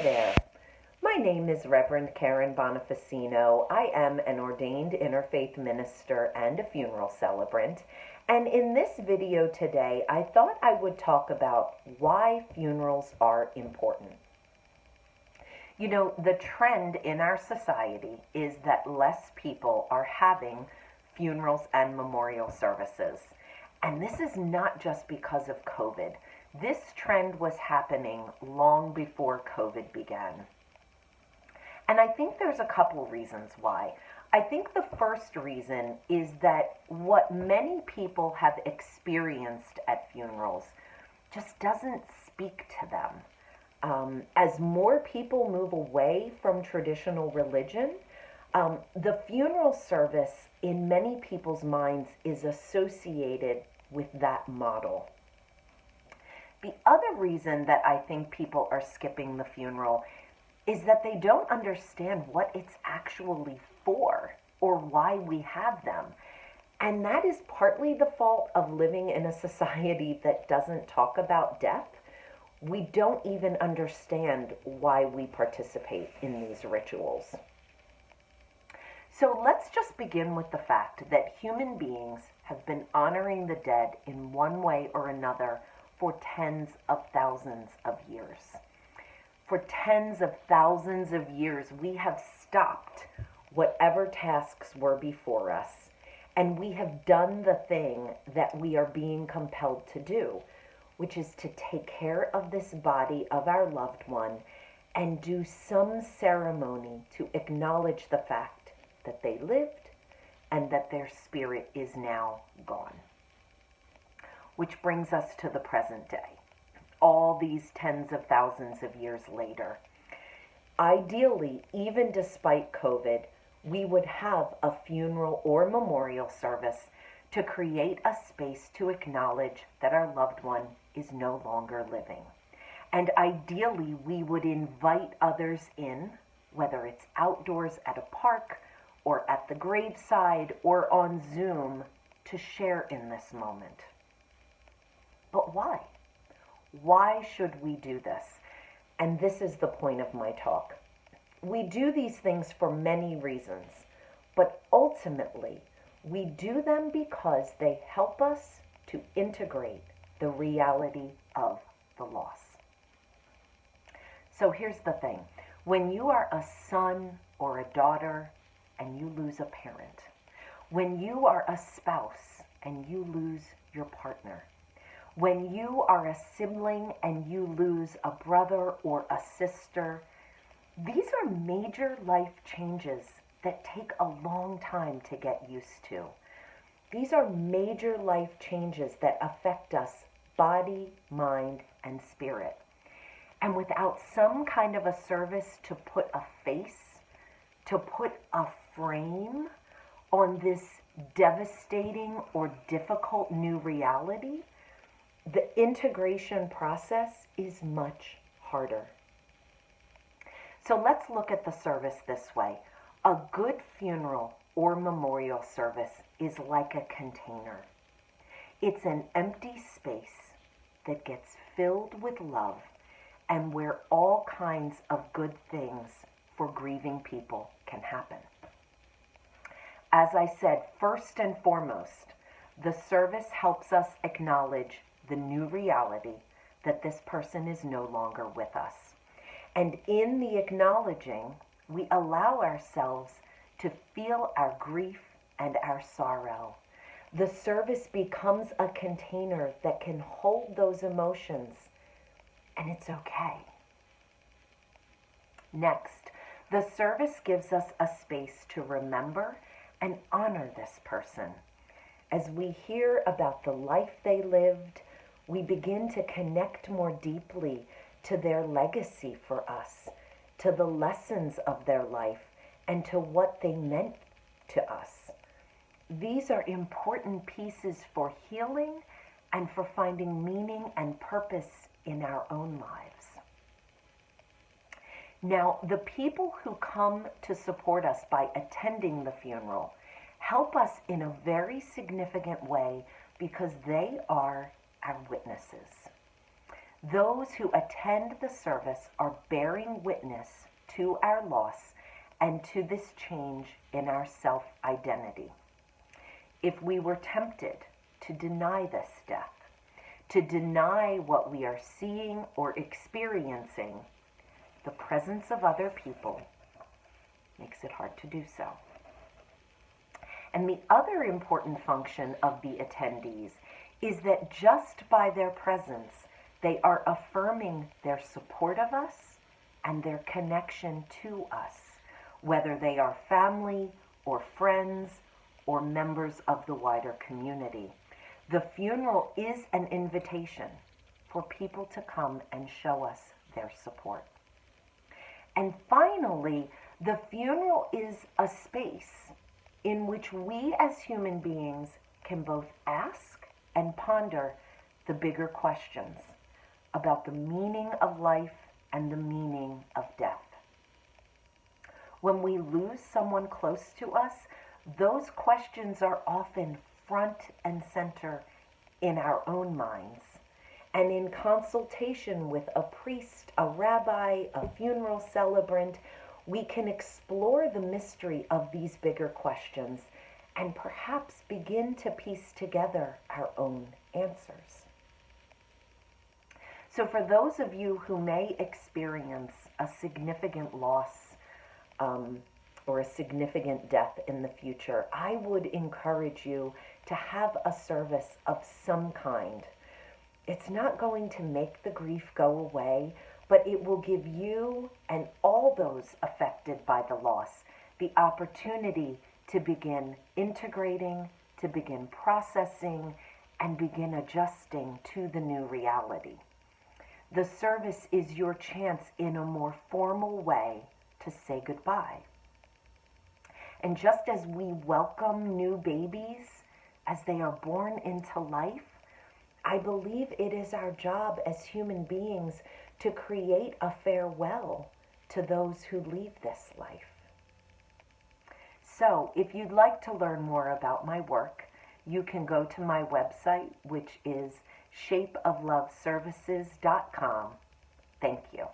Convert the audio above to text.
there. My name is Reverend Karen Bonificino. I am an ordained interfaith minister and a funeral celebrant. And in this video today, I thought I would talk about why funerals are important. You know, the trend in our society is that less people are having funerals and memorial services. And this is not just because of COVID. This trend was happening long before COVID began. And I think there's a couple reasons why. I think the first reason is that what many people have experienced at funerals just doesn't speak to them. As more people move away from traditional religion, the funeral service in many people's minds is associated with that model. The other reason that I think people are skipping the funeral is that they don't understand what it's actually for or why we have them. And that is partly the fault of living in a society that doesn't talk about death. We don't even understand why we participate in these rituals. So let's just begin with the fact that human beings have been honoring the dead in one way or another for tens of thousands of years. For tens of thousands of years, we have stopped whatever tasks were before us, and we have done the thing that we are being compelled to do, which is to take care of this body of our loved one and do some ceremony to acknowledge the fact that they lived and that their spirit is now gone. Which brings us to the present day, all these tens of thousands of years later. Ideally, even despite COVID, we would have a funeral or memorial service to create a space to acknowledge that our loved one is no longer living. And ideally, we would invite others in, whether it's outdoors at a park or at the graveside or on Zoom, to share in this moment. But why? Why should we do this? And this is the point of my talk. We do these things for many reasons, but ultimately, we do them because they help us to integrate the reality of the loss. So here's the thing. When you are a son or a daughter and you lose a parent, when you are a spouse and you lose your partner, when you are a sibling and you lose a brother or a sister, these are major life changes that take a long time to get used to. These are major life changes that affect us body, mind, and spirit. And without some kind of a service to put a face, to put a frame on this devastating or difficult new reality, the integration process is much harder. So let's look at the service this way. A good funeral or memorial service is like a container. It's an empty space that gets filled with love and where all kinds of good things for grieving people can happen. As I said, first and foremost, the service helps us acknowledge the new reality that this person is no longer with us. And in the acknowledging, we allow ourselves to feel our grief and our sorrow. The service becomes a container that can hold those emotions, and it's okay. Next, the service gives us a space to remember and honor this person. As we hear about the life they lived, we begin to connect more deeply to their legacy for us, to the lessons of their life, and to what they meant to us. These are important pieces for healing and for finding meaning and purpose in our own lives. Now, the people who come to support us by attending the funeral help us in a very significant way because they are our witnesses. Those who attend the service are bearing witness to our loss and to this change in our self-identity. If we were tempted to deny this death, to deny what we are seeing or experiencing, the presence of other people makes it hard to do so. And the other important function of the attendees is that just by their presence, they are affirming their support of us and their connection to us, whether they are family or friends or members of the wider community. The funeral is an invitation for people to come and show us their support. And finally, the funeral is a space in which we as human beings can both ask and ponder the bigger questions about the meaning of life and the meaning of death. When we lose someone close to us, those questions are often front and center in our own minds. And in consultation with a priest, a rabbi, a funeral celebrant, we can explore the mystery of these bigger questions and perhaps begin to piece together our own answers. So for those of you who may experience a significant loss or a significant death in the future, I would encourage you to have a service of some kind. It's not going to make the grief go away, but it will give you and all those affected by the loss the opportunity to begin integrating, to begin processing, and begin adjusting to the new reality. The service is your chance in a more formal way to say goodbye. And just as we welcome new babies as they are born into life, I believe it is our job as human beings to create a farewell to those who leave this life. So, if you'd like to learn more about my work, you can go to my website, which is shapeofloveservices.com. Thank you.